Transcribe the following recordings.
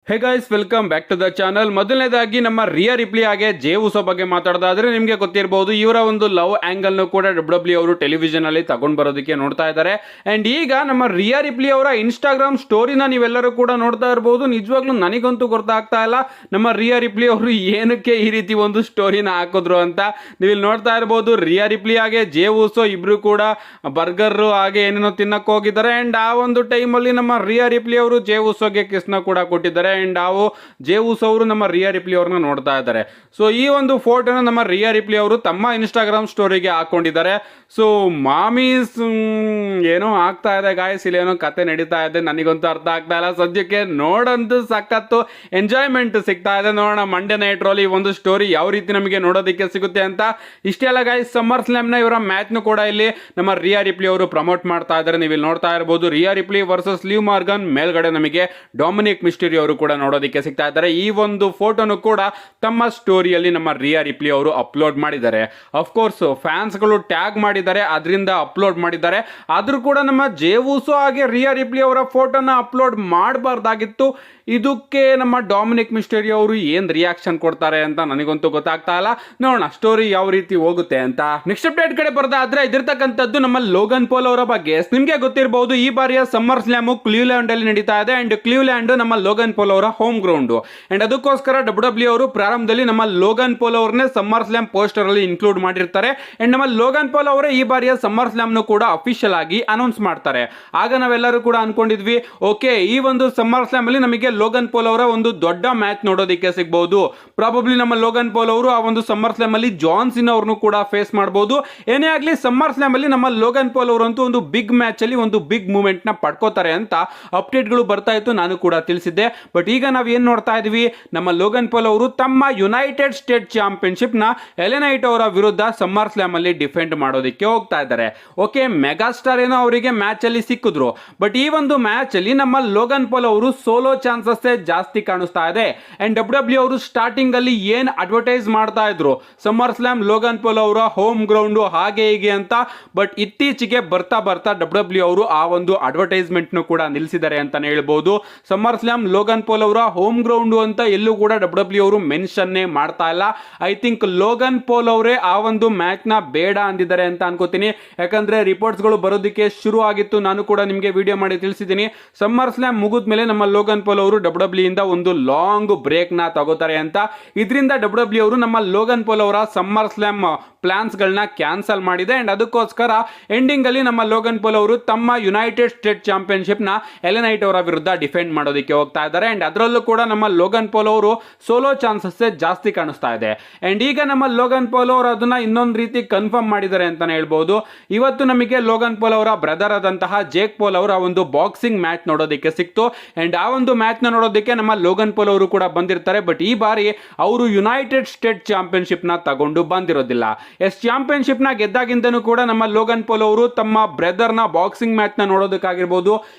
Hey guys, welcome back to the channel. ಮೊದಲನೇದಾಗಿ ನಮ್ಮ ರಿಯಾ Ripley ಹಾಗೆ ಜೇ ಉಸೋ ಬಗ್ಗೆ ಮಾತಾಡೋದಾದ್ರೆ ನಿಮಗೆ ಗೊತ್ತಿರಬಹುದು, ಇವರ ಒಂದು ಲವ್ ಆಂಗಲ್ ನು ಕೂಡ ಡಬ್ಲ್ಯೂ ಅವರು ಟೆಲಿವಿಷನ್ ಅಲ್ಲಿ ತಗೊಂಡ್ ಬರೋದಕ್ಕೆ ನೋಡ್ತಾ ಇದ್ದಾರೆ. ಅಂಡ್ ಈಗ ನಮ್ಮ ರಿಯಾ ರಿಪ್ಲಿ ಅವರ ಇನ್ಸ್ಟಾಗ್ರಾಮ್ ಸ್ಟೋರಿನ ನೀವೆಲ್ಲರೂ ಕೂಡ ನೋಡ್ತಾ ಇರಬಹುದು. ನಿಜವಾಗ್ಲೂ ನನಗಂತೂ ಗೊತ್ತಾಗ್ತಾ ಇಲ್ಲ ನಮ್ಮ ರಿಯಾ ರಿಪ್ಲಿ ಅವರು ಏನಕ್ಕೆ ಈ ರೀತಿ ಒಂದು ಸ್ಟೋರಿನ ಹಾಕಿದ್ರು ಅಂತ. ನೀವು ಇಲ್ಲಿ ನೋಡ್ತಾ ಇರಬಹುದು, ರಿಯಾ ರಿಪ್ಲಿ ಹಾಗೆ ಜೇ ಉಸೋ ಇಬ್ರು ಕೂಡ ಬರ್ಗರ್ ಹಾಗೆ ಏನೇನೋ ತಿನ್ನಕ್ ಹೋಗಿದ್ದಾರೆ. ಅಂಡ್ ಆ ಒಂದು ಟೈಮಲ್ಲಿ ನಮ್ಮ ರಿಯಾ ರಿಪ್ಲಿ ಅವರು ಜೇ ಉಸೋಗೆ ಕಿಸ್ನ ಕೂಡ ಕೊಟ್ಟಿದ್ದಾರೆ. ಅಂಡ್ ನಾವು ಜೇ ಉಸೋ ಅವರು ನಮ್ಮ ರಿಯಾ ರಿಪ್ಲಿ ಅವ್ರನ್ನ ನೋಡ್ತಾ ಇದ್ದಾರೆ. ಸೊ ಈ ಒಂದು ಫೋಟೋನ ನಮ್ಮ ರಿಯಾ ರಿಪ್ಲಿ ಅವರು ತಮ್ಮ ಇನ್ಸ್ಟಾಗ್ರಾಮ್ ಸ್ಟೋರಿಗೆ ಹಾಕೊಂಡಿದ್ದಾರೆ. ಸೊ ಮಾಮೀಸ್ ಏನೋ ಆಗ್ತಾ ಇದೆ ಗಾಯಸ್, ಇಲ್ಲಿ ಏನೋ ಕತೆ ನಡೀತಾ ಇದೆ, ನನಗಂತೂ ಅರ್ಥ ಆಗ್ತಾ ಇಲ್ಲ. ಸದ್ಯಕ್ಕೆ ನೋಡಂತೂ ಸಖತ್ತು ಎಂಜಾಯ್ಮೆಂಟ್ ಸಿಗ್ತಾ ಇದೆ. ನೋಡೋಣ ಮಂಡೇ ನೈಟ್ ರೋಲ್ ಈ ಒಂದು ಸ್ಟೋರಿ ಯಾವ ರೀತಿ ನಮಗೆ ನೋಡೋದಕ್ಕೆ ಸಿಗುತ್ತೆ ಅಂತ. ಇಷ್ಟೇ ಅಲ್ಲ ಗಾಯಸ್, ಸಮ್ಮರ್ ಸ್ಲ್ಯಾಮ್ ನ ಇವರ ಮ್ಯಾಚ್ ನು ಕೂಡ ಇಲ್ಲಿ ನಮ್ಮ ರಿಯಾ ರಿಪ್ಲಿ ಅವರು ಪ್ರಮೋಟ್ ಮಾಡ್ತಾ ಇದ್ದಾರೆ. ನೀವು ಇಲ್ಲಿ ನೋಡ್ತಾ ಇರಬಹುದು, ರಿಯಾ ರಿಪ್ಲಿ ವರ್ಸಸ್ ಲಿವ್ ಮಾರ್ಗನ್. ಮೇಲ್ಗಡೆ ನಮಗೆ ಡೊಮಿನಿಕ್ ಮಿಸ್ಟರಿ ಅವರು ಕೂಡ ನೋಡೋದಕ್ಕೆ ಸಿಗ್ತಾ ಇದ್ದಾರೆ. ಈ ಒಂದು ಫೋಟೋನು ಕೂಡ ತಮ್ಮ ಸ್ಟೋರಿಯಲ್ಲಿ ನಮ್ಮ ರಿಯಾ ರಿಪ್ಲಿ ಅವರು ಅಪ್ಲೋಡ್ ಮಾಡಿದ್ದಾರೆ. ಅಫ್ಕೋರ್ಸ್ ಫ್ಯಾನ್ಸ್ಗಳು ಟ್ಯಾಗ್ ಮಾಡಿದ್ದಾರೆ, ಅದರಿಂದ ಅಪ್ಲೋಡ್ ಮಾಡಿದ್ದಾರೆ. ಆದ್ರೂ ಕೂಡ ನಮ್ಮ ಜೇ ಉಸೋ ಹಾಗೆ ರಿಯಾ ರಿಪ್ಲಿ ಅವರ ಫೋಟೋನ ಅಪ್ಲೋಡ್ ಮಾಡಬಾರ್ದಾಗಿತ್ತು. ಇದಕ್ಕೆ ನಮ್ಮ ಡೊಮಿನಿಕ್ ಮಿಸ್ಟರಿ ಅವರು ಏನ್ ರಿಯಾಕ್ಷನ್ ಕೊಡ್ತಾರೆ ಅಂತ ನನಗಂತೂ ಗೊತ್ತಾಗ್ತಾ ಇಲ್ಲ. ನೋಡೋಣ ಸ್ಟೋರಿ ಯಾವ ರೀತಿ ಹೋಗುತ್ತೆ ಅಂತ. ನೆಕ್ಸ್ಟ್ ಅಪ್ಡೇಟ್ ಕಡೆ ಬರೋದಾದ್ರೆ ಇದಿರ್ತಕ್ಕಂಥದ್ದು ನಮ್ಮ ಲೋಗನ್ ಪಾಲ್ ಅವರ ಬಗ್ಗೆ. ನಿಮ್ಗೆ ಗೊತ್ತಿರಬಹುದು, ಈ ಬಾರಿಯ ಸಮ್ಮರ್ ಸ್ಲ್ಯಾಮ್ ಕ್ಲೀವ್ಲ್ಯಾಂಡ್ ಅಲ್ಲಿ ನಡೀತಾ ಇದೆ. ಅಂಡ್ ಕ್ಲೀವ್ಲ್ಯಾಂಡ್ ನಮ್ಮ ಲೋಗನ್ ಪಾಲ್ ಅವರ ಹೋಮ್ ಗ್ರೌಂಡ್. ಅಂಡ್ ಅದಕ್ಕೋಸ್ಕರ ಡಬ್ಲ್ಯೂ ಅವರು ಪ್ರಾರಂಭದಲ್ಲಿ ನಮ್ಮ ಲೋಗನ್ ಪಾಲ್ ಅವ್ರನ್ನೇ ಸಮ್ಮರ್ ಸ್ಲ್ಯಾಮ್ ಪೋಸ್ಟರ್ ಅಲ್ಲಿ ಇನ್ಕ್ಲೂಡ್ ಮಾಡಿರ್ತಾರೆ. ಅಂಡ್ ನಮ್ಮ ಲೋಗನ್ ಪಾಲ್ ಅವರೇ ಈ ಬಾರಿಯ ಸಮ್ಮರ್ ಸ್ಲ್ಯಾಮ್ ನು ಕೂಡ ಅಫಿಷಿಯಲ್ ಆಗಿ ಅನೌನ್ಸ್ ಮಾಡ್ತಾರೆ. ಆಗ ನಾವೆಲ್ಲರೂ ಕೂಡ ಅನ್ಕೊಂಡಿದ್ವಿ, ಓಕೆ ಈ ಒಂದು ಸಮ್ಮರ್ ಸ್ಲ್ಯಾಮ್ ಅಲ್ಲಿ ನಮಗೆ ಲೋಗನ್ ಪಾಲ್ ಅವರ ಒಂದು ದೊಡ್ಡ ಮ್ಯಾಚ್ ನೋಡೋದಕ್ಕೆ ಸಿಗಬಹುದು. ಪ್ರಾಬಬ್ಲಿ ನಮ್ಮ ಲೋಗನ್ ಪಾಲ್ ಅವರು ಆ ಒಂದು ಸಮ್ಮರ್ ಸ್ಲ್ಯಾಮ್ ಅಲ್ಲಿ ಜಾನ್ ಸಿನಾ ಅವ್ರನ್ನು ಕೂಡ ಫೇಸ್ ಮಾಡಬಹುದು. ಏನೇ ಆಗಲಿ ಸಮ್ಮರ್ ಸ್ಲ್ಯಾಮ್ ಅಲ್ಲಿ ನಮ್ಮ ಲೋಗನ್ ಪಾಲ್ ಅವರು ಅಂತೂ ಒಂದು ಬಿಗ್ ಮ್ಯಾಚ್ ಅಲ್ಲಿ ಒಂದು ಬಿಗ್ ಮೂವ್ಮೆಂಟ್ ನ ಪಡ್ಕೋತಾರೆ ಅಂತ ಅಪ್ಡೇಟ್ಗಳು ಬರ್ತಾ ಇತ್ತು, ನಾನು ಕೂಡ ತಿಳಿಸಿದ್ದೆ. ಬಟ್ ಈಗ ನಾವು ಏನ್ ನೋಡ್ತಾ ಇದೀವಿ, ನಮ್ಮ ಲೋಗನ್ ಪಾಲ್ ಅವರು ತಮ್ಮ ಯುನೈಟೆಡ್ ಸ್ಟೇಟ್ ಚಾಂಪಿಯನ್ಶಿಪ್ ನ ಎಲೆ ನೈಟ್ ಅವರ ವಿರುದ್ಧ ಸಮ್ಮರ್ ಸ್ಲ್ಯಾಮ್ ಅಲ್ಲಿ ಡಿಫೆಂಡ್ ಮಾಡೋದಕ್ಕೆ ಹೋಗ್ತಾ ಇದ್ದಾರೆ. ಓಕೆ, ಮೆಗಾಸ್ಟಾರ್ ಏನೋ ಅವರಿಗೆ ಮ್ಯಾಚ್ ಅಲ್ಲಿ ಸಿಕ್ಕಿದ್ರು, ಬಟ್ ಈ ಒಂದು ಮ್ಯಾಚ್ ಅಲ್ಲಿ ನಮ್ಮ ಲೋಗನ್ ಪಾಲ್ ಅವರು ಸೋಲೋ ಚಾನ್ಸಸ್ ಜಾಸ್ತಿ ಕಾಣಿಸ್ತಾ ಇದೆ. ಅಂಡ್ ಡಬ್ಲ್ಯೂ ಅವರು ಸ್ಟಾರ್ಟಿಂಗ್ ಅಲ್ಲಿ ಏನ್ ಅಡ್ವರ್ಟೈಸ್ ಮಾಡ್ತಾ ಇದ್ರು, ಸಮ್ಮರ್ ಸ್ಲ್ಯಾಮ್ ಲೋಗನ್ ಪಾಲ್ ಅವರ ಹೋಮ್ ಗ್ರೌಂಡ್ ಹಾಗೆ ಹೀಗೆ ಅಂತ. ಬಟ್ ಇತ್ತೀಚೆಗೆ ಬರ್ತಾ ಬರ್ತಾ ಡಬ್ಲ್ಯೂ ಅವರು ಆ ಒಂದು ಅಡ್ವರ್ಟೈಸ್ಮೆಂಟ್ ನು ಕೂಡ ನಿಲ್ಲಿಸಿದ್ದಾರೆ ಅಂತಾನೆ ಹೇಳ್ಬಹುದು. ಸಮ್ಮರ್ ಸ್ಲ್ಯಾಮ್ ಲೋಗನ್ ಪಾಲ್ ಅವರ ಹೋಮ್ ಗ್ರೌಂಡ್ ಅಂತ ಎಲ್ಲೂ ಕೂಡ ಡಬ್ಲ್ಯೂ ಅವರು ಮೆನ್ಷನ್ ಮಾಡ್ತಾ ಇಲ್ಲ. ಐ ಥಿಂಕ್ ಲೋಗನ್ ಪಾಲ್ ಅವರೇ ಆ ಒಂದು ಮ್ಯಾಚ್ ನ ಬೇಡ ಅಂದಿದ್ದಾರೆ ಅಂತ ಅನ್ಕೋತೀನಿ. ಯಾಕಂದ್ರೆ ರಿಪೋರ್ಟ್ಸ್ ಗಳು ಬರೋದಕ್ಕೆ ಶುರು ಆಗಿತ್ತು, ನಾನು ಕೂಡ ನಿಮಗೆ ವಿಡಿಯೋ ಮಾಡಿ ತಿಳಿಸಿದ್ದೀನಿ. ಸಮ್ಮರ್ ಸ್ಲ್ಯಾಮ್ ಮುಗಿದ ಮೇಲೆ ನಮ್ಮ ಲೋಗನ್ ಪಾಲ್ ಅವರು ಡಬ್ಲ್ಯೂ ಇಂದ ಒಂದು ಲಾಂಗ್ ಬ್ರೇಕ್ ನ ತಗೋತಾರೆ ಅಂತ. ಇದರಿಂದ ಡಬ್ಲ್ಯೂ ಅವರು ನಮ್ಮ ಲೋಗನ್ ಪಾಲ್ ಅವರ ಸಮ್ಮರ್ ಸ್ಲ್ಯಾಮ್ ಪ್ಲಾನ್ಸ್ ಗಳನ್ನ ಕ್ಯಾನ್ಸಲ್ ಮಾಡಿದೆ. ಅಂಡ್ ಅದಕ್ಕೋಸ್ಕರ ಎಂಡಿಂಗ್ ಅಲ್ಲಿ ನಮ್ಮ ಲೋಗನ್ ಪಾಲ್ ಅವರು ತಮ್ಮ ಯುನೈಟೆಡ್ ಸ್ಟೇಟ್ ಚಾಂಪಿಯನ್ಶಿಪ್ ನ ಎಲೆ ನೈಟ್ ಅವರ ವಿರುದ್ಧ ಡಿಫೆಂಡ್ ಮಾಡೋದಕ್ಕೆ ಹೋಗ್ತಾ ಇದ್ದಾರೆ. ಅಂಡ್ ಅದರಲ್ಲೂ ಕೂಡ ನಮ್ಮ ಲೋಗನ್ ಪಾಲ್ ಅವರು ಸೋಲೋ ಚಾನ್ಸಸ್ ಜಾಸ್ತಿ ಕಾಣಿಸ್ತಾ ಇದೆ. ಅಂಡ್ ಈಗ ನಮ್ಮ ಲೋಗನ್ ಪಾಲ್ ಅವರು ಅದನ್ನ ಇನ್ನೊಂದು ರೀತಿ ಕನ್ಫರ್ಮ್ ಮಾಡಿದ್ದಾರೆ ಅಂತಾನೆ ಹೇಳ್ಬಹುದು. ಇವತ್ತು ನಮಗೆ ಲೋಗನ್ ಪಾಲ್ ಅವರ ಬ್ರದರ್ ಆದಂತಹ ಜೇಕ್ ಪಾಲ್ ಅವರ ಒಂದು ಬಾಕ್ಸಿಂಗ್ ಮ್ಯಾಚ್ ನೋಡೋದಕ್ಕೆ ಸಿಕ್ತು. ಅಂಡ್ ಆ ಒಂದು ಮ್ಯಾಚ್ ನ ನೋಡೋದಕ್ಕೆ ನಮ್ಮ ಲೋಗನ್ ಪಾಲ್ ಅವರು ಕೂಡ ಬಂದಿರ್ತಾರೆ. ಬಟ್ ಈ ಬಾರಿ ಅವರು ಯುನೈಟೆಡ್ ಸ್ಟೇಟ್ ಚಾಂಪಿಯನ್ಶಿಪ್ ನ ತಗೊಂಡು ಬಂದಿರೋದಿಲ್ಲ. ಚಾಂಪಿಯನ್ಶಿಪ್ ನ ಗೆದ್ದಾಗಿಂದನೂ ಕೂಡ ನಮ್ಮ ಲೋಗನ್ ಪಾಲ್ ಅವರು ತಮ್ಮ ಬ್ರದರ್ ನ ಬಾಕ್ಸಿಂಗ್ ಮ್ಯಾಚ್ ನ ನೋಡೋದಕ್ಕಾಗಿರ್ಬೋದು,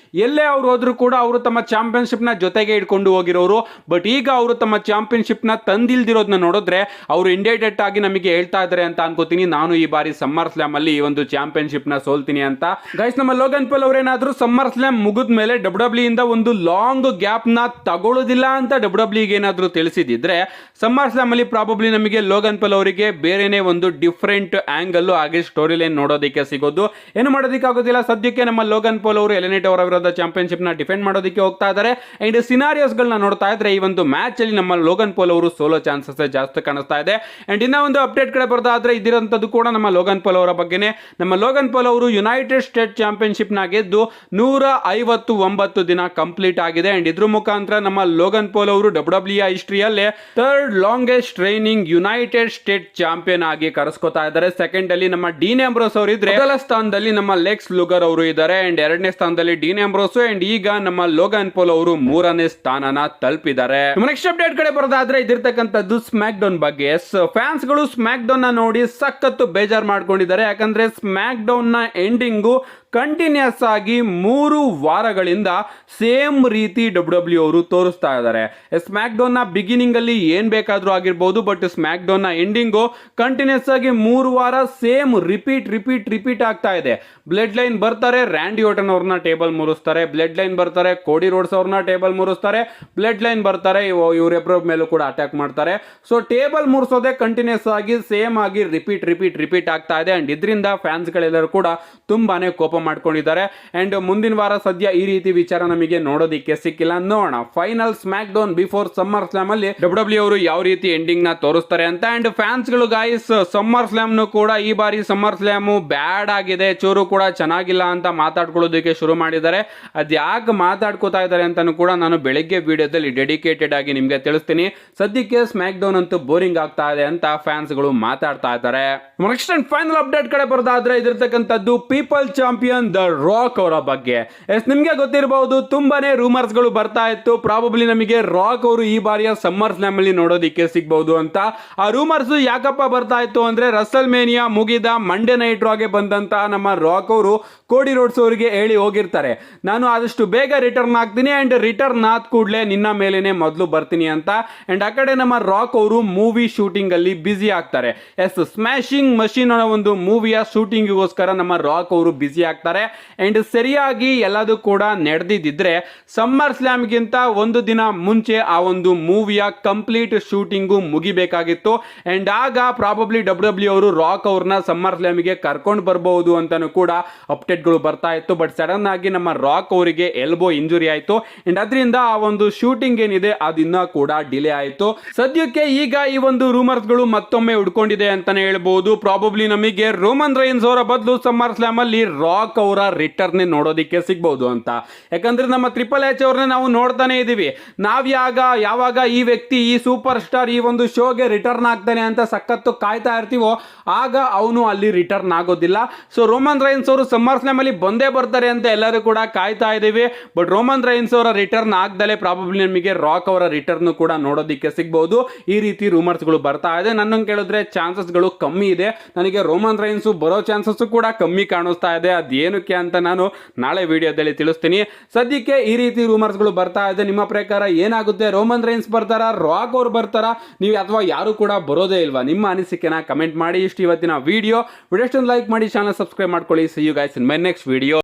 ಎಲ್ಲೇ ಅವರು ಹೋದ್ರು ಕೂಡ ಅವರು ತಮ್ಮ ಚಾಂಪಿಯನ್ಶಿಪ್ ನ ಜೊತೆಗೆ ಇಟ್ಕೊಂಡು ಹೋಗಿರೋರು. ಬಟ್ ಈಗ ಅವರು ತಮ್ಮ ಚಾಂಪಿಯನ್ಶಿಪ್ ನ ತಂದಿಲ್ದಿರೋದನ್ನ ನೋಡಿದ್ರೆ ಅವರು ಇಂಡೈರೆಕ್ಟ್ ಆಗಿ ನಮಗೆ ಹೇಳ್ತಾ ಇದ್ದಾರೆ ಅಂತ ಅನ್ಕೋತೀನಿ, ನಾನು ಈ ಬಾರಿ ಸಮ್ಮರ್ ಸ್ಲ್ಯಾಮ್ ಅಲ್ಲಿ ಈ ಒಂದು ಚಾಂಪಿಯನ್ಶಿಪ್ ನ ಸೋಲ್ತೀನಿ ಅಂತ. ಗೈಸ್, ನಮ್ಮ ಲೋಗನ್ ಪಾಲ್ ಅವರೇನಾದ್ರೂ ಸಮ್ಮರ್ ಸ್ಲ್ಯಾಮ್ ಮುಗಿದ ಮೇಲೆ ಡಬ್ಲ್ಯೂ ಇಂದ ಒಂದು ಲಾಂಗ್ ಗ್ಯಾಪ್ ನ ತಗೊಳ್ಳೋದಿಲ್ಲ ಅಂತ ಡಬ್ಲ್ಯೂ ಏನಾದ್ರೂ ತಿಳಿಸಿದ್ರೆ, ಸಮ್ಮರ್ ಸ್ಲ್ಯಾಮ್ ಅಲ್ಲಿ ಪ್ರಾಬಬ್ಲಿ ನಮಗೆ ಲೋಗನ್ ಪಾಲ್ ಅವರಿಗೆ ಬೇರೆನೆ ಒಂದು ಡಿಫರೆಂಟ್ ಆಂಗಲ್ ಹಾಗೆ ಸ್ಟೋರಿ ಲೈನ್ ನೋಡೋದಕ್ಕೆ ಸಿಗೋದು. ಏನು ಮಾಡೋದಕ್ಕೆ ಆಗೋದಿಲ್ಲ. ಸದ್ಯಕ್ಕೆ ನಮ್ಮ ಲೋಗನ್ ಪಾಲ್ ಅವರು ಎಲೆ ನೈಟ್ ಅವರ ವಿರುದ್ಧ ಚಾಂಪಿಯನ್ಶಿಪ್ ನ ಡಿಫೆಂಡ್ ಮಾಡೋದಕ್ಕೆ ಹೋಗ್ತಾ ಇದ್ದಾರೆ. ಅಂಡ್ ಸಿನಾರಿಯೋಸ್ ಗಳನ್ನ ನೋಡ್ತಾ ಇದ್ರೆ ಈ ಒಂದು ಮ್ಯಾಚ್ ಅಲ್ಲಿ ನಮ್ಮ ಲೋಗನ್ ಪಾಲ್ ಅವರು ಸೋಲೋ ಚಾನ್ಸಸ್ ಜಾಸ್ತಿ ಕಾಣಿಸ್ತಾ ಇದೆ. ಅಂಡ್ ಇನ್ನ ಒಂದು ಅಪ್ಡೇಟ್ ಕಡೆ ಬರೋದಾದ್ರೆ ಇದಿರಂತದ್ದು ಕೂಡ ನಮ್ಮ ಲೋಗನ್ ಪಾಲ್ ಅವರ ಬಗ್ಗೆನೇ. ನಮ್ಮ ಲೋಗನ್ ಪಾಲ್ ಅವರು ಯುನೈಟೆಡ್ ಸ್ಟೇಟ್ ಚಾಂಪಿಯನ್ಶಿಪ್ ನ ಗೆದ್ದು 159 ದಿನ ಕಂಪ್ಲೀಟ್ ಆಗಿದೆ. ಅಂಡ್ ಇದ್ರ ಮುಖಾಂತರ ನಮ್ಮ ಲೋಗನ್ ಪಾಲ್ ಅವರು ಡಬ್ಲ್ಯೂ ಹಿಸ್ಟ್ರಿಯಲ್ಲೇ third longest reigning United State champion ಆಗಿ ಕರೆಸ್ಕೊತಾ ಇದ್ದಾರೆ. ಸೆಕೆಂಡ್ ಅಲ್ಲಿ ನಮ್ಮ ಡೀನ್ ಆಂಬ್ರೋಸ್ ಅವರು ಇದ್ರೆ, ಮೊದಲ ಸ್ಥಾನದಲ್ಲಿ ನಮ್ಮ ಲೆಕ್ಸ್ ಲುಗರ್ ಅವರು ಇದ್ದಾರೆ. ಅಂಡ್ ಎರಡನೇ ಸ್ಥಾನದಲ್ಲಿ ಡೀನ್ ಆಂಬ್ರೋಸ್. ಅಂಡ್ ಈಗ ನಮ್ಮ ಲೋಗನ್ ಪಾಲ್ ಅವರು ಮೂರನೇ ಸ್ಥಾನನ ತಲುಪಿದ್ದಾರೆ. ನೆಕ್ಸ್ಟ್ ಅಪ್ಡೇಟ್ ಕಡೆ ಬರೋದಾದ್ರೆ ಇದಿರ್ತಕ್ಕಂಥದ್ದು ಸ್ಮ್ಯಾಕ್ ಡೌನ್ ಬಗ್ಗೆ. ಫ್ಯಾನ್ಸ್ ಗಳು ಸ್ಮ್ಯಾಕ್ ಡೌನ್ ನ ನೋಡಿ ಸಖತ್ತು ಬೇಜಾರ್ ಮಾಡ್ಕೊಂಡಿದ್ದಾರೆ. ಯಾಕಂದ್ರೆ ಸ್ಮ್ಯಾಕ್ ಡೌನ್ ನ ಎಂಡಿಂಗು ಕಂಟಿನ್ಯೂಸ್ ಆಗಿ 3 ವಾರಗಳಿಂದ ಸೇಮ್ ರೀತಿ ಡಬ್ಲ್ಯೂ ಅವರು ತೋರಿಸ್ತಾ ಇದ್ದಾರೆ. ಸ್ಮ್ಯಾಕ್ ಡೌನ್ ನ ಬಿಗಿನಿಂಗ್ ಅಲ್ಲಿ ಏನ್ ಬೇಕಾದ್ರೂ ಆಗಿರ್ಬೋದು, ಬಟ್ ಸ್ಮ್ಯಾಕ್ ಡೌನ್ ನ ಎಂಡಿಂಗು ಕಂಟಿನ್ಯೂಸ್ ಆಗಿ 3 ವಾರ ಸೇಮ್ ರಿಪೀಟ್ ಆಗ್ತಾ ಇದೆ. ಬ್ಲಡ್ ಲೈನ್ ಬರ್ತಾರೆ, ರ್ಯಾಂಡಿ ಓಟನ್ ಅವ್ರನ್ನ ಟೇಬಲ್ ಮುರಿಸ್ತಾರೆ, ಬ್ಲಡ್ ಲೈನ್ ಬರ್ತಾರೆ, ಕೋಡಿ ರೋಡ್ಸ್ ಅವ್ರನ್ನ ಟೇಬಲ್ ಮುರಿಸ್ತಾರೆ, ಬ್ಲಡ್ ಲೈನ್ ಬರ್ತಾರೆ, ಇವರಿಬ್ಬರ ಮೇಲೂ ಕೂಡ ಅಟ್ಯಾಕ್ ಮಾಡ್ತಾರೆ. ಸೊ ಟೇಬಲ್ ಮುರಿಸೋದೇ ಕಂಟಿನ್ಯೂಸ್ ಆಗಿ ಸೇಮ್ ಆಗಿ ರಿಪೀಟ್ ಆಗ್ತಾ ಇದೆ. ಅಂಡ್ ಇದರಿಂದ ಫ್ಯಾನ್ಸ್ ಗಳೆಲ್ಲರೂ ಕೂಡ ತುಂಬಾನೇ ಕೋಪ ಮಾಡ್ಕೊಂಡಿದ್ದಾರೆ. ಅಂಡ್ ಮುಂದಿನ ವಾರ ಸದ್ಯ ಈ ರೀತಿ ವಿಚಾರ ನಮಗೆ ನೋಡೋದಿಕ್ಕೆ ಸಿಕ್ಕಿಲ್ಲ. ನೋಡೋಣ final smack down before summer slam ಅಲ್ಲಿ ಡಬ್ಲ್ಯೂ ಅವರು ಯಾವ ರೀತಿ ಎಂಡಿಂಗ್ ನ ತೋರಿಸ್ತಾರೆ ಅಂತ. ಅಂಡ್ ಫ್ಯಾನ್ಸ್ ಗಳು ಗಾಯ್ಸ್ ಸಮ್ಮರ್ ಸ್ಲಾಮ್ ಕೂಡ ಈ ಬಾರಿ ಸಮ್ಮರ್ ಸ್ಲಾಮ್ ಬ್ಯಾಡ್ ಆಗಿದೆ, ಚೂರು ಕೂಡ ಚೆನ್ನಾಗಿಲ್ಲ ಅಂತ ಮಾತಾಡ್ಕೊಳ್ಳೋದಕ್ಕೆ ಶುರು ಮಾಡಿದ್ದಾರೆ. ಅದ್ಯಾಕೆ ಮಾತಾಡ್ಕೋತಾ ಇದ್ದಾರೆ ಅಂತಾನು ಕೂಡ ನಾನು ಬೆಳಗ್ಗೆ ವಿಡಿಯೋದಲ್ಲಿ ಡೆಡಿಕೇಟೆಡ್ ಆಗಿ ನಿಮ್ಗೆ ತಿಳಿಸ್ತೀನಿ. ಸದ್ಯಕ್ಕೆ ಸ್ಮ್ಯಾಕ್ ಡೌನ್ ಅಂತೂ ಬೋರಿಂಗ್ ಆಗ್ತಾ ಇದೆ ಅಂತ ಫ್ಯಾನ್ಸ್ ಗಳು ಮಾತಾಡ್ತಾ ಇದ್ದಾರೆ. ನೆಕ್ಸ್ಟ್ ಅಂಡ್ ಫೈನಲ್ ಅಪ್ಡೇಟ್ ಕಡೆ ಬರೋದಾದ್ರೆ ಇದಿರ್ತಕ್ಕಂಥದ್ದು ಪೀಪಲ್ ಚಾಂಪಿಯನ್ ದ ರಾಕ್ ಅವರ ಬಗ್ಗೆ. ನಿಮ್ಗೆ ಗೊತ್ತಿರಬಹುದು, ತುಂಬಾನೇ ರೂಮರ್ಸ್ ಗಳು ಬರ್ತಾ ಇತ್ತು, ಪ್ರಾಬಬ್ಲಿ ನಮಗೆ ರಾಕ್ ಅವರು ಈ ಬಾರಿಯ ಸಮ್ಮರ್ ಸ್ಲಾಮ್ ಅಲ್ಲಿ ನೋಡೋದಿಕ್ಕೆ ಸಿಗಬಹುದು ಅಂತ. ಆ ರೂಮರ್ಸ್ ಯಾಕಪ್ಪ ಬರ್ತಾ ಇತ್ತು ಅಂದ್ರೆ, ರಸಲ್ ಮೇನಿಯಾ ಮುಗಿದ ಮಂಡೇ ನೈಟ್ ರಾಗೆ ಬಂದಂತ ನಮ್ಮ ರಾಕ್ ಅವರು ಕೋಡಿ ರೋಡ್ಸ್ ಅವರಿಗೆ ಹೇಳಿ ಹೋಗಿರ್ತಾರೆ, ನಾನು ಆದಷ್ಟು ಬೇಗ ರಿಟರ್ನ್ ಆಗ್ತೀನಿ ಅಂಡ್ ರಿಟರ್ನ್ ಆದ ಕೂಡಲೇ ನಿನ್ನ ಮೇಲೇನೆ ಮೊದಲು ಬರ್ತೀನಿ ಅಂತ. ಅಂಡ್ ಆ ಕಡೆ ನಮ್ಮ ರಾಕ್ ಅವರು ಮೂವಿ ಶೂಟಿಂಗ್ ಅಲ್ಲಿ ಬಿಸಿ ಆಗ್ತಾರೆ. ಸ್ಮ್ಯಾಶಿಂಗ್ ಮಷೀನ್ ಅನ್ನೋ ಒಂದು ಮೂವಿಯ ಶೂಟಿಂಗಿಗೋಸ್ಕರ ನಮ್ಮ ರಾಕ್ ಅವರು ಬಿಸಿ ಆಗ್ತಾರೆ. ಅಂಡ್ ಸರಿಯಾಗಿ ಎಲ್ಲದೂ ಕೂಡ ನಡೆದಿದ್ರೆ ಸಮ್ಮರ್ ಸ್ಲಾಮ್ ಗಿಂತ ಒಂದು ದಿನ ಮುಂಚೆ ಆ ಒಂದು ಮೂವಿಯ ಕಂಪ್ಲೀಟ್ ಶೂಟಿಂಗು ಮುಗಿಬೇಕಾಗಿತ್ತು. ಅಂಡ್ ಆಗ ಪ್ರಾಬಬ್ಲಿ ಡಬ್ಲ್ಯೂ ಅವರು ರಾಕ್ ಅವ್ರನ್ನ ಸಮ್ಮರ್ ಸ್ಲಾಮ್ಗೆ ಕರ್ಕೊಂಡು ಬರಬಹುದು ಅಂತಾನು ಕೂಡ ಅಪ್ಡೇಟ್ ಗಳು ಬರ್ತಾ ಇತ್ತು. ಬಟ್ ಸಡನ್ ಆಗಿ ನಮ್ಮ ರಾಕ್ ಅವರಿಗೆ ಎಲ್ಬೋ ಇಂಜುರಿ ಆಯ್ತು. ಅಂಡ್ ಅದರಿಂದ ಆ ಒಂದು ಶೂಟಿಂಗ್ ಏನಿದೆ ಅದಿನ್ನ ಕೂಡ ಡಿಲೇ ಆಯ್ತು. ಸದ್ಯಕ್ಕೆ ಈಗ ಈ ಒಂದು ರೂಮರ್ಸ್ ಗಳು ಮತ್ತೊಮ್ಮೆ ಉಡ್ಕೊಂಡಿದೆ ಅಂತಾನೆ ಹೇಳ್ಬಹುದು. ಪ್ರಾಬಬ್ಲಿ ನಮಗೆ ರೋಮನ್ ರೈನ್ಸ್ ಅವರ ಬದಲು ಸಮ್ಮರ್ ಸ್ಲಾಮ್ ಅಲ್ಲಿ ರಾಕ್ ಅವರ ರಿಟರ್ನ್ ನೋಡೋದಿಕ್ಕೆ ಸಿಗಬಹುದು ಅಂತ. ಯಾಕಂದ್ರೆ ನಮ್ಮ ಟ್ರಿಪಲ್ ಎಚ್ ಅವ್ರನ್ನ ನಾವು ನೋಡ್ತಾನೆ ಇದೀವಿ. ಯಾವಾಗ ಈ ವ್ಯಕ್ತಿ, ಈ ಸೂಪರ್ ಸ್ಟಾರ್ ಈ ಒಂದು ಶೋಗೆ ರಿಟರ್ನ್ ಆಗ್ತಾನೆ ಅಂತ ಸಖತ್ತು ಕಾಯ್ತಾ ಇರ್ತೀವೋ, ಆಗ ಅವನು ಅಲ್ಲಿ ರಿಟರ್ನ್ ಆಗೋದಿಲ್ಲ. ಸೊ ರೋಮನ್ ರೈನ್ಸ್ ಅವರು ಸಮ್ಮರ್ ಸ್ಲಾಮ್ ಅಲ್ಲಿ ಬಂದೇ ಬರ್ತಾರೆ ಅಂತ ಎಲ್ಲರೂ ಕೂಡ ಕಾಯ್ತಾ ಇದೀವಿ. ಬಟ್ ರೋಮನ್ ರೈನ್ಸ್ ಅವರ ರಿಟರ್ನ್ ಆಗ್ದಲೇ ಪ್ರಾಬಬ್ಲಿ ನಮಗೆ ರಾಕ್ ಅವರ ರಿಟರ್ನ್ ಕೂಡ ನೋಡೋದಿಕ್ಕೆ ಸಿಗಬಹುದು. ಈ ರೀತಿ ರೂಮರ್ಸ್ ಗಳು ಬರ್ತಾ ಇದೆ. ನನ್ನನ್ನು ಕೇಳಿದ್ರೆ ಚಾನ್ಸಸ್ ಗಳು ಕಮ್ಮಿ ಇದೆ. ನನಗೆ ರೋಮನ್ ರೈನ್ಸ್ ಬರೋ ಚಾನ್ಸಸ್ ಕೂಡ ಕಮ್ಮಿ ಕಾಣಿಸ್ತಾ ಇದೆ. ಅದೇನಕ್ಕೆ ಅಂತ ನಾನು ನಾಳೆ ವಿಡಿಯೋದಲ್ಲಿ ತಿಳಿಸ್ತೀನಿ. ಸದ್ಯಕ್ಕೆ ಈ ರೀತಿ ರೂಮರ್ಸ್ ಗಳು ಬರ್ತಾ ಇದೆ. ನಿಮ್ಮ ಪ್ರಕಾರ ಏನಾಗುತ್ತೆ? ರೋಮನ್ ರೈನ್ಸ್ ಬರ್ತಾರಾ, ರಾಕ್ ಅವ್ರು ಬರ್ತಾರಾ, ನೀವು ಅಥವಾ ಯಾರು ಕೂಡ ಬರೋದೇ ಇಲ್ವಾ? ನಿಮ್ಮ ಅನಿಸಿಕೆನ ಕಮೆಂಟ್ ಮಾಡಿ. ಇಷ್ಟು ಇವತ್ತಿನ ವಿಡಿಯೋ ಲೈಕ್ ಮಾಡಿ, ಚಾನಲ್ ಸಬ್ಸ್ಕ್ರೈಬ್ ಮಾಡ್ಕೊಳ್ಳಿ. See you guys in my next video.